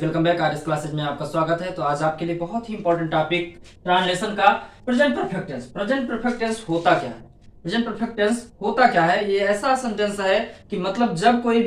Welcome back. आज इस classes में आपका स्वागत है। तो आज आपके लिए बहुत ही इंपॉर्टेंट टॉपिक ट्रांसलेशन का present perfect tense. Present perfect tense होता क्या है? प्रेजेंट परफेक्ट टेंस होता क्या है? ये ऐसा सेंटेंस है कि मतलब जब कोई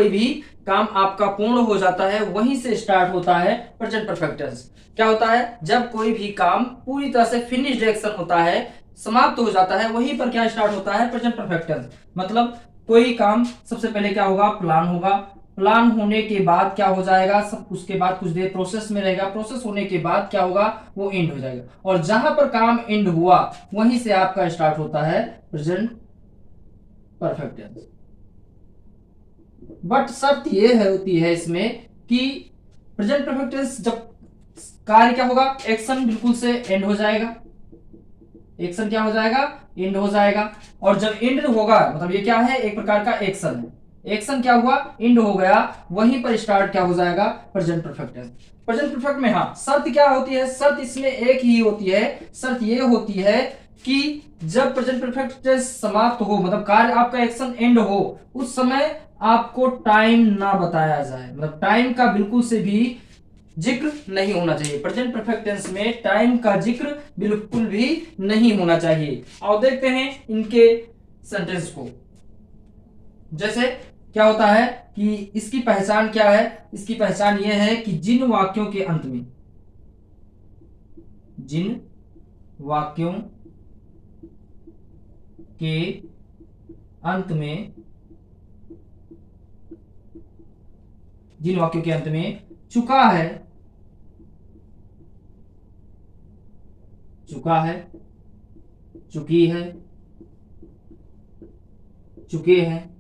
भी काम आपका पूर्ण हो जाता है वहीं से स्टार्ट होता है प्रेजेंट परफेक्ट टेंस। क्या होता है? जब कोई भी काम पूरी तरह से फिनिश्ड एक्शन होता है, समाप्त हो जाता है, वहीं पर क्या स्टार्ट होता है? Present perfect tense. मतलब कोई काम सबसे पहले क्या होगा? प्लान होगा। प्लान होने के बाद क्या हो जाएगा? सब उसके बाद कुछ देर प्रोसेस में रहेगा। प्रोसेस होने के बाद क्या होगा? वो एंड हो जाएगा। और जहां पर काम एंड हुआ वहीं से आपका स्टार्ट होता है प्रेजेंट परफेक्ट टेंस। बट शर्त ये होती है इसमें कि प्रेजेंट परफेक्ट टेंस जब कार्य क्या होगा? एक्शन बिल्कुल से एंड हो जाएगा। एक्शन क्या हो जाएगा? एंड हो जाएगा। और जब एंड होगा मतलब ये क्या है? एक प्रकार का एक्शन है। एक्शन क्या हुआ? एंड हो गया। वहीं पर स्टार्ट क्या हो जाएगा? Present perfect tense. Present perfect में हाँ शर्त क्या होती है? शर्त इसमें एक ही होती है। शर्त ये होती है कि जब प्रेजेंट परफेक्ट टेंस समाप्त हो, मतलब कार्य आपका एक्शन एंड हो, उस समय आपको टाइम ना बताया जाए। मतलब टाइम का बिल्कुल से भी जिक्र नहीं होना चाहिए। प्रेजेंट परफेक्ट टेंस में टाइम का जिक्र बिल्कुल भी नहीं होना चाहिए। और देखते हैं इनके सेंटेंस को। जैसे क्या होता है कि इसकी पहचान क्या है? इसकी पहचान यह है कि जिन वाक्यों के अंत में जिन वाक्यों के अंत में जिन वाक्यों के अंत में चुका है, चुका है, चुकी है, चुके हैं,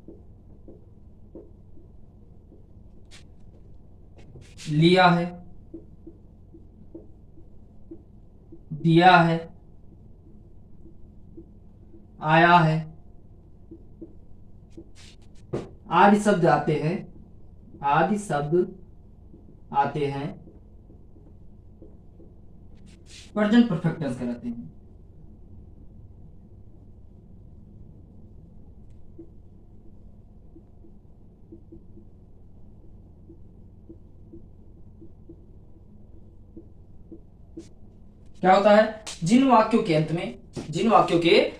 लिया है, दिया है, आया है आदि शब्द आते हैं, आदि शब्द आते हैं प्रेजेंट परफेक्ट टेंस कहलाते हैं। क्या होता है? जिन वाक्यों के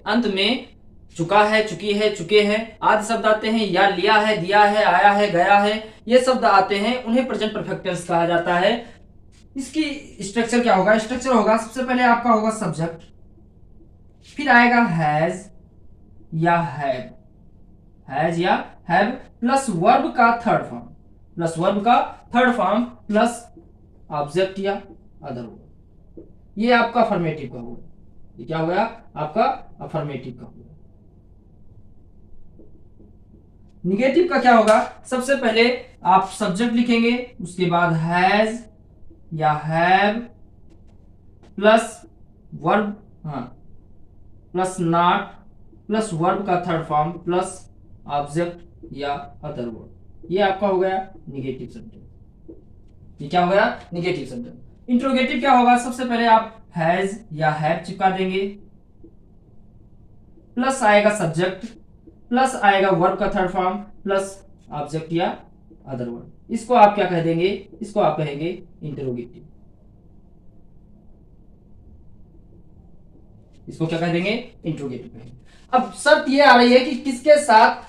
अंत में चुका है, चुकी है, चुके हैं आदि शब्द आते हैं, या लिया है, दिया है, आया है, गया है, ये शब्द आते हैं, उन्हें प्रेजेंट परफेक्ट टेंस कहा जाता है। इसकी स्ट्रक्चर क्या होगा? स्ट्रक्चर होगा सबसे पहले आपका होगा सब्जेक्ट, फिर आएगा हैज या हैव प्लस वर्ब का थर्ड फॉर्म प्लस ऑब्जेक्ट या अदर वर्ब। ये आपका अफर्मेटिव का हुआ। ये क्या हुआ? आपका अफर्मेटिव का हुआ। निगेटिव का क्या होगा? सबसे पहले आप सब्जेक्ट लिखेंगे, उसके बाद हैज या हैव प्लस वर्ब, हाँ प्लस नॉट प्लस वर्ब का थर्ड फॉर्म प्लस ऑब्जेक्ट या अदर वर्ब। ये आपका हो गया निगेटिव सेंटेंस। ये क्या हो गया? Negative sentence. इंट्रोगेटिव क्या होगा? सबसे पहले आप हैज या हैव चिपका देंगे, प्लस आएगा सब्जेक्ट, प्लस आएगा वर्ब का थर्ड फॉर्म प्लस ऑब्जेक्ट या अदर वर्ब। इसको आप क्या कह देंगे? इसको आप कहेंगे इंटरोगेटिव। इसको क्या कह देंगे? इंट्रोगेटिव कहेंगे। अब शर्त ये आ रही है कि किसके साथ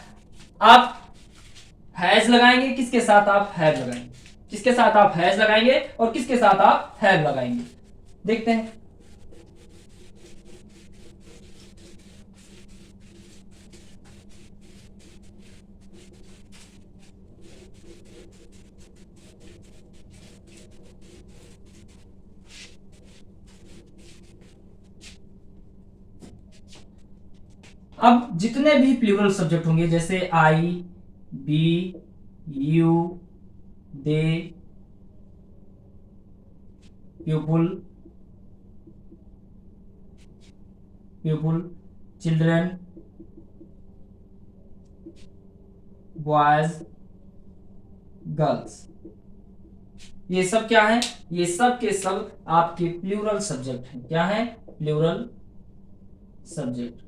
आप हैज लगाएंगे, किसके साथ आप हैव लगाएंगे, किसके साथ आप हैज लगाएंगे और किसके साथ आप हैव लगाएंगे। देखते हैं। अब जितने भी प्लूरल सब्जेक्ट होंगे जैसे I, be, you, they, people, children, boys, girls, ये सब क्या है? ये सब के सब आपके प्लूरल सब्जेक्ट हैं। क्या है? Plural subject.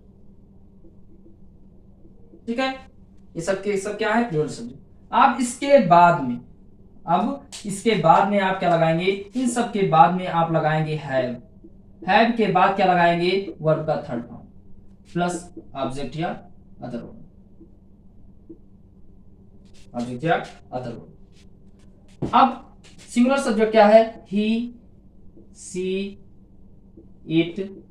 ठीक है, ये सब के सब क्या है? Plural subject. आप इसके बाद में अब इसके बाद में आप क्या लगाएंगे, इन सब के बाद में आप लगाएंगे हैव के बाद क्या लगाएंगे, वर्ब का थर्ड फॉर्म प्लस ऑब्जेक्ट या अदर वर्ब, ऑब्जेक्ट या अदर वर्ब। अब सिंगुलर सब्जेक्ट क्या है, ही, सी, इट,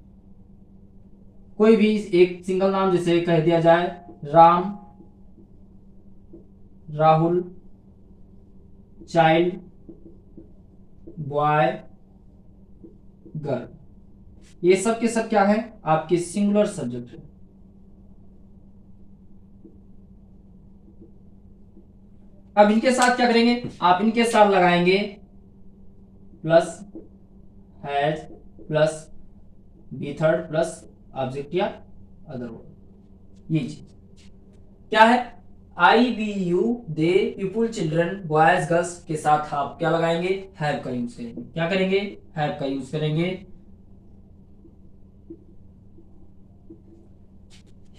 कोई भी एक सिंगल नाम जैसे कह दिया जाए Ram, Rahul, child, boy, girl, ये सब के सब क्या है, आपके सिंगुलर सब्जेक्ट है। अब इनके साथ क्या करेंगे, आप इनके साथ लगाएंगे plus has plus be third plus object या अदर वर्ब। ये चीज क्या है, I, we, you, they, people, children, boys, girls के साथ आप क्या लगाएंगे, हैव का यूज करेंगे। क्या करेंगे, हैव का यूज करेंगे।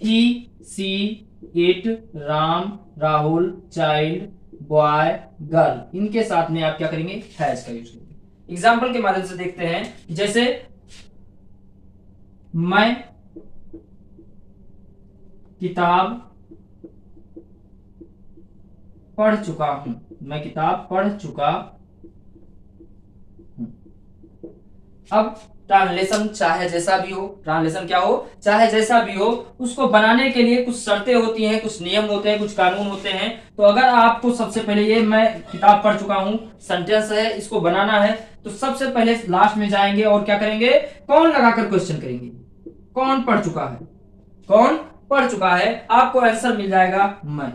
He, she, it, Ram, Rahul, child, boy, girl, इनके साथ में आप क्या करेंगे, हैज का यूज करेंगे। एग्जाम्पल के माध्यम से देखते हैं, जैसे मैं किताब पढ़ चुका हूं, मैं किताब पढ़ चुका हूं। अब ट्रांसलेशन चाहे जैसा भी हो, ट्रांसलेशन क्या हो, चाहे जैसा भी हो, उसको बनाने के लिए कुछ शर्तें होती हैं, कुछ नियम होते हैं, कुछ कानून होते हैं। तो अगर आपको सबसे पहले ये मैं किताब पढ़ चुका हूं सेंटेंस है, इसको बनाना है, तो सबसे पहले लास्ट में जाएंगे और क्या करेंगे, कौन लगाकर क्वेश्चन करेंगे, कौन पढ़ चुका है, कौन पढ़ चुका है। आपको आंसर मिल जाएगा मैं,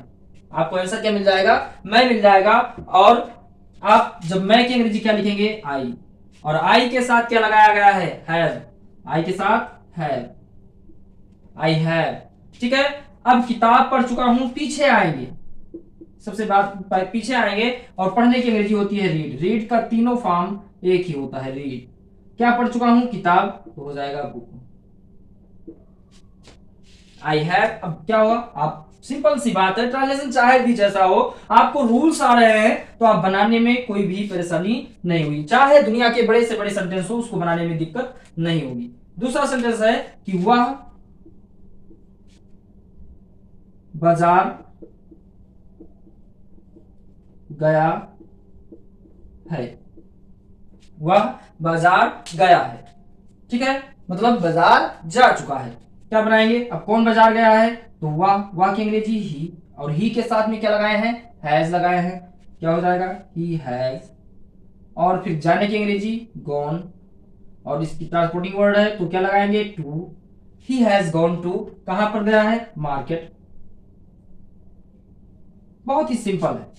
आपको आंसर क्या मिल जाएगा, मैं मिल जाएगा। और आप जब मैं की अंग्रेजी क्या लिखेंगे, आई, और आई के साथ क्या लगाया गया है, हैव, आई के साथ हैव, आई हैव, ठीक है। अब किताब पढ़ चुका हूं, पीछे आएंगे, सबसे बात पीछे आएंगे, और पढ़ने की अंग्रेजी होती है रीड, रीड का तीनों फॉर्म एक ही होता है, रीड। क्या पढ़ चुका हूं, किताब, तो हो जाएगा बुक, आई हैव। अब क्या हुआ, आप सिंपल सी बात है, ट्रांसलेशन चाहे भी जैसा हो, आपको रूल्स आ रहे हैं तो आप बनाने में कोई भी परेशानी नहीं हुई, चाहे दुनिया के बड़े से बड़े सेंटेंस हो, उसको बनाने में दिक्कत नहीं होगी। दूसरा सेंटेंस है कि वह बाजार गया है, वह बाजार गया है, ठीक है, मतलब बाजार जा चुका है। क्या बनाएंगे, अब कौन बाजार गया है, तो वाह की अंग्रेजी ही, और ही के साथ में क्या लगाए हैं, हैज लगाए हैं, क्या हो जाएगा, ही हैज। और फिर जाने की अंग्रेजी गॉन, और इसकी ट्रांसपोर्टिंग वर्ड है तो क्या लगाएंगे, to, he has gone to, कहां पर गया है, मार्केट। बहुत ही सिंपल है,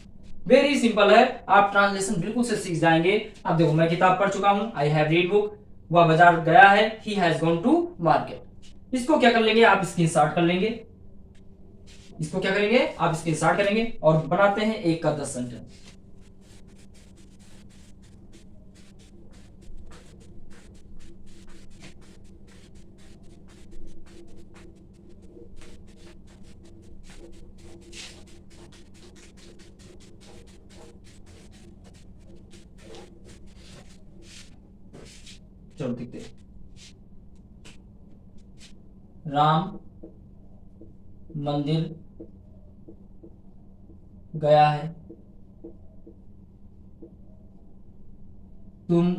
वेरी सिंपल है, आप ट्रांसलेशन बिल्कुल से सीख जाएंगे। अब देखो, मैं किताब पढ़ चुका हूं, आई हैव रीड बुक, वह बाजार गया है, he has gone to market. इसको क्या कर लेंगे, आप स्क्रीनशॉट कर लेंगे, इसको क्या करेंगे, आप स्क्रीनशॉट करेंगे और बनाते हैं एक का 10 सेंटेंस। चलो देखते हैं, राम मंदिर गया है, तुम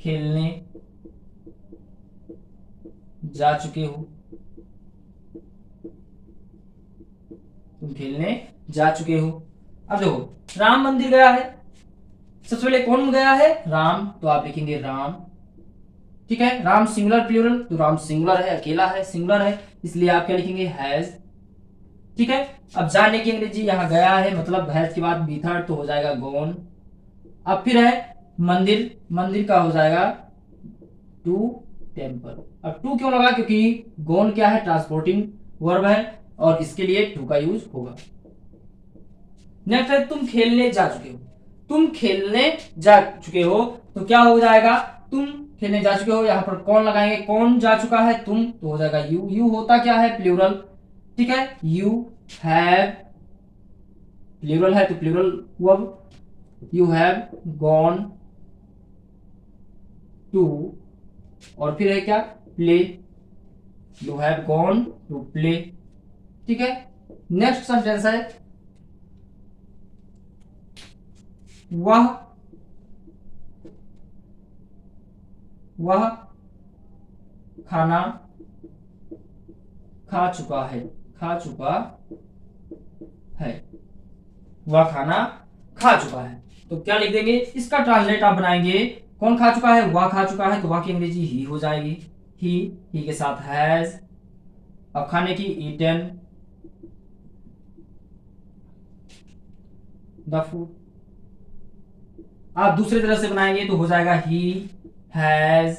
खेलने जा चुके हो, तुम खेलने जा चुके हो। अब देखो, राम मंदिर गया है, सबसे पहले कौन गया है, राम, तो आप लिखेंगे राम, ठीक है। राम सिंगुलर प्लूरल, तो राम सिंगुलर है, अकेला है, सिंगुलर है, इसलिए आप क्या लिखेंगे, हैज, ठीक है। अब जाने की अंग्रेजी यहां गया है, मतलब हैज के बाद बी थर्ड तो हो जाएगा गॉन। अब फिर है मंदिर, मंदिर का हो जाएगा टू टेम्पल। अब टू क्यों लगा, क्योंकि गॉन क्या है, ट्रांसपोर्टिंग वर्ब है, और इसके लिए टू का यूज होगा। नेक्स्ट है तुम खेलने जा चुके हो, तुम खेलने जा चुके हो, तो क्या हो जाएगा, तुम खेलने जा चुके हो, यहां पर कौन लगाएंगे, कौन जा चुका है, तुम, तो हो जाएगा यू। यू होता क्या है, प्लूरल, ठीक है, यू हैव प्लूरल है तो plural verb, you have gone to, और फिर है क्या, play, you have gone to play. ठीक है, नेक्स्ट सेंटेंस है वह खाना खा चुका है, खा चुका है, वह खाना खा चुका है। तो क्या लिख देंगे, इसका ट्रांसलेट आप बनाएंगे, कौन खा चुका है, वह खा चुका है, तो वह की अंग्रेजी ही हो जाएगी, ही के साथ हैज, अब खाने की ईटन द फूड। आप दूसरी तरह से बनाएंगे तो हो जाएगा he has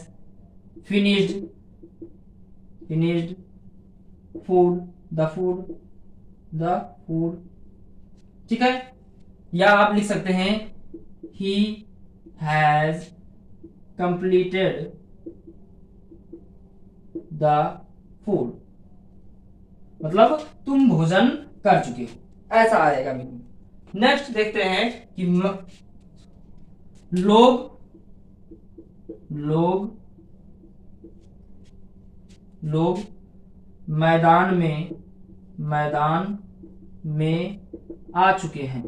finished food the food. ठीक है, या आप लिख सकते हैं he has completed the food, मतलब तुम भोजन कर चुके हो, ऐसा आएगा मीनिंग। नेक्स्ट देखते हैं कि लोग मैदान में आ चुके हैं,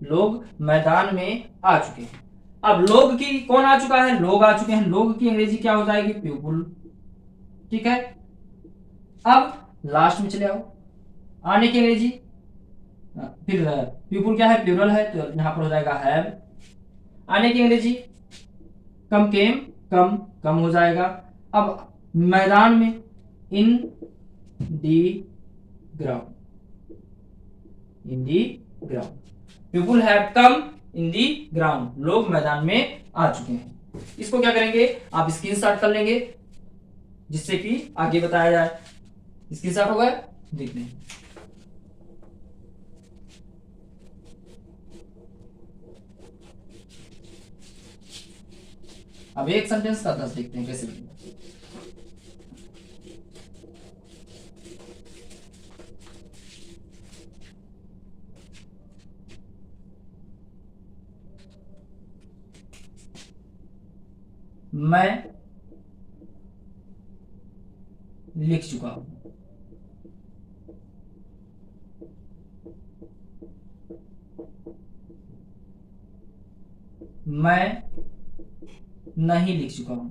लोग मैदान में आ चुके हैं। अब लोग की कौन आ चुका है, लोग आ चुके हैं, लोग की अंग्रेजी क्या हो जाएगी, पीपुल। ठीक है, अब लास्ट में चले आओ, आने की अंग्रेजी, फिर पीपुल क्या है, प्लूरल है, तो यहां पर हो जाएगा हैव। आने की अंग्रेजी कम केम, कम हो जाएगा। अब मैदान में in the ground, people have come in the ground, लोग मैदान में आ चुके हैं। इसको क्या करेंगे, आप स्क्रीनशॉट कर लेंगे जिससे कि आगे बताया जाए। स्क्रीनशॉट हो गया, देख लें। अब एक सेंटेंस का 10 देखते हैं कैसे बनेगा। मैं लिख चुका हूं, मैं नहीं लिख चुका हूं,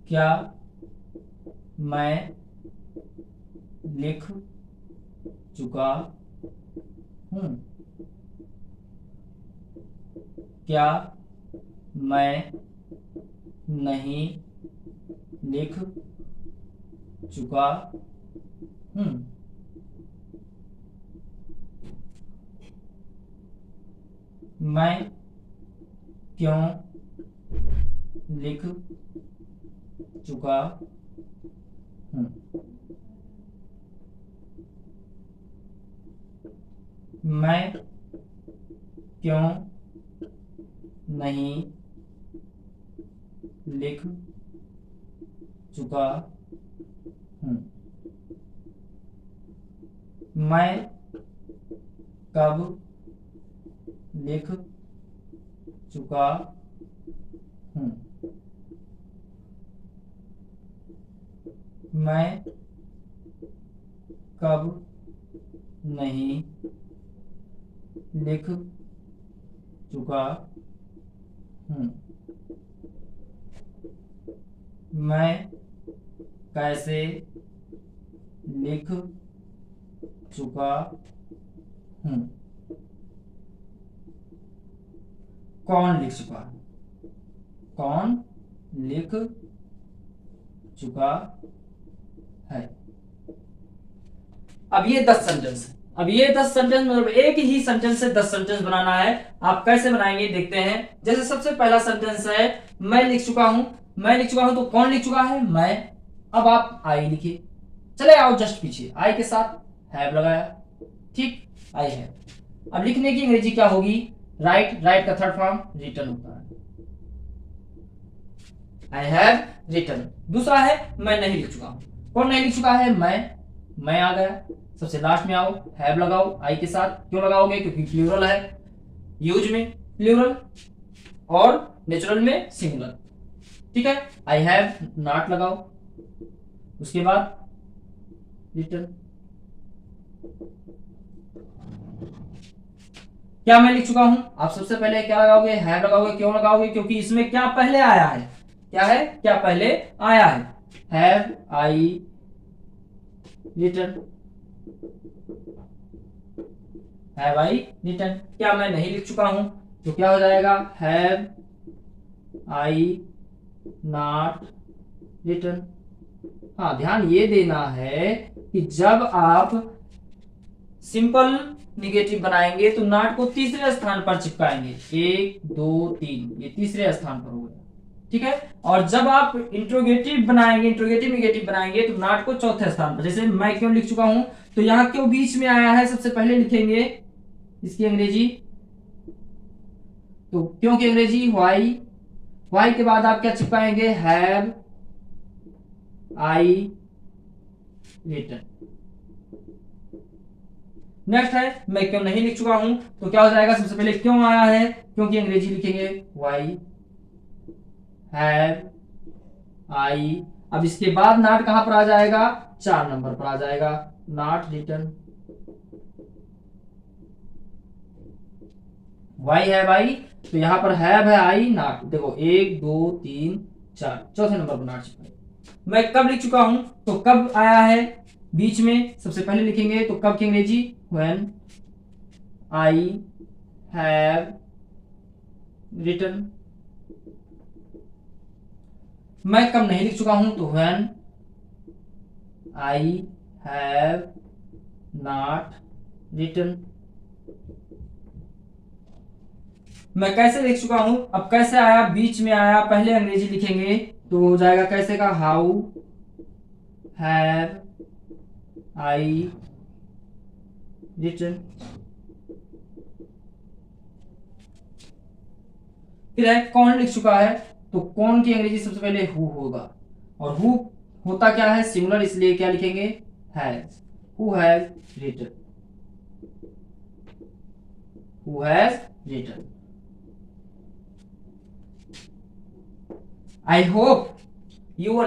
क्या मैं लिख चुका हूं, क्या मैं नहीं लिख चुका हूं। मैं क्यों लिख चुका हूं, मैं क्यों नहीं लिख चुका हूं, मैं कब लिख चुका हूं, मैं कब नहीं लिख चुका हूं, मैं कैसे लिख चुका हूं, कौन लिख चुका है, कौन लिख चुका है। अब ये 10 सेंटेंस है, अब ये 10 सेंटेंस मतलब एक ही सेंटेंस से 10 सेंटेंस बनाना है। आप कैसे बनाएंगे देखते हैं। जैसे सबसे पहला सेंटेंस है मैं लिख चुका हूं, मैं लिख चुका हूं तो कौन लिख चुका है, मैं। अब आप आई लिखिए, चले आओ जस्ट पीछे, आई के साथ हैव लगाया, ठीक, आई है। अब लिखने की अंग्रेजी क्या होगी, राइट, राइट का थर्ड फॉर्म रिटन होता है। I have written. दूसरा है मैं नहीं लिख चुका हूं। कौन नहीं लिख चुका है? मैं आ गया, सबसे लास्ट में आओ, हैव लगाओ आई के साथ। क्यों लगाओगे? क्योंकि प्लूरल है, यूज में प्लूरल और नेचुरल में सिंगुलर। ठीक है, आई हैव नॉट लगाओ, उसके बाद रिटन। क्या मैं लिख चुका हूं? आप सबसे पहले क्या लगाओगे? हैव लगाओगे। क्यों लगाओगे? क्योंकि इसमें क्या पहले आया है? क्या है? क्या पहले आया है? Have I written, have I written. क्या मैं नहीं लिख चुका हूं? तो क्या हो जाएगा? Have I not written. हाँ, ध्यान ये देना है कि जब आप सिंपल निगेटिव बनाएंगे तो नॉट को तीसरे स्थान पर चिपकाएंगे। 1 2 3, ये तीसरे स्थान पर होगा। ठीक है, और जब आप इंट्रोगेटिव बनाएंगे, इंट्रोगेटिव निगेटिव बनाएंगे तो नॉट को चौथे स्थान पर। जैसे मैं क्यों लिख चुका हूं, तो यहां क्यों बीच में आया है सबसे पहले लिखेंगे इसकी अंग्रेजी। तो क्योंकि अंग्रेजी वाई, वाई के बाद आप क्या चिपकाएंगे? Have I written. नेक्स्ट है मैं क्यों नहीं लिख चुका हूं, तो क्या हो जाएगा? सबसे पहले क्यों आया है? क्योंकि अंग्रेजी लिखेंगे वाई हैव आई। अब इसके बाद नॉट कहां पर आ जाएगा? 4 नंबर पर आ जाएगा, not written. Why have I, तो यहां पर हैव है आई नॉट। देखो 1 2 3 4, चौथे नंबर पर नॉट चिपकाएंगे। मैं कब लिख चुका हूं, तो कब आया है बीच में सबसे पहले लिखेंगे, तो कब की अंग्रेजी? When I have written. मैं कब नहीं लिख चुका हूं, तो when I have not written. मैं कैसे लिख चुका हूं? अब कैसे आया? बीच में आया, पहले अंग्रेजी लिखेंगे तो हो जाएगा कैसे का? How have I written. फिर है कौन लिख चुका है, तो कौन की अंग्रेजी सबसे पहले हु होगा, और हु होता क्या है? सिंगुलर, इसलिए क्या लिखेंगे? Has. Who has written, who has written. I hope you